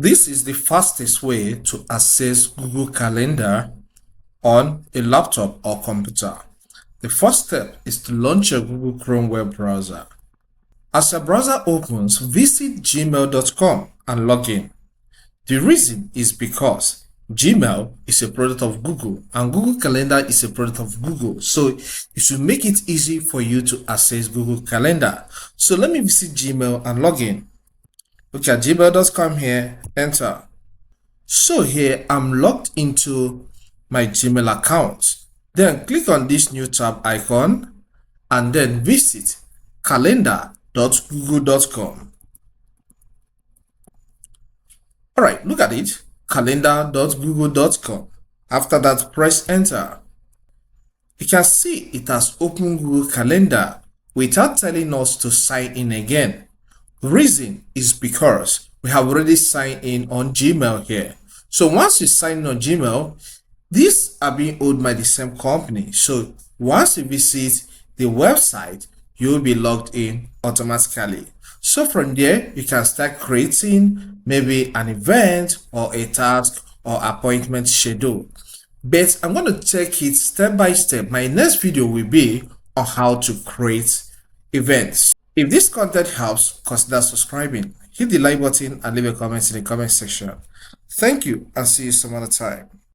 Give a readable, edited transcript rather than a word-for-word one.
This is the fastest way to access Google Calendar on a laptop or computer. The first step is to launch your Google Chrome web browser. As your browser opens, visit gmail.com and log in. The reason is because Gmail is a product of Google and Google Calendar is a product of Google, so it should make it easy for you to access Google Calendar. So let me visit Gmail and log in. Look at gmail.com here, enter. So here I'm logged into my Gmail account. Then click on this new tab icon and then visit calendar.google.com. Alright, look at it, calendar.google.com. After that, press enter. You can see it has opened Google Calendar without telling us to sign in again. The reason is because we have already signed in on Gmail here. So once you sign in on Gmail, these are being owned by the same company. So once you visit the website, you will be logged in automatically. So from there, you can start creating maybe an event or a task or appointment schedule. But I'm going to take it step by step. My next video will be on how to create events. If this content helps, consider subscribing. Hit the like button and leave a comment in the comment section. Thank you and see you some other time.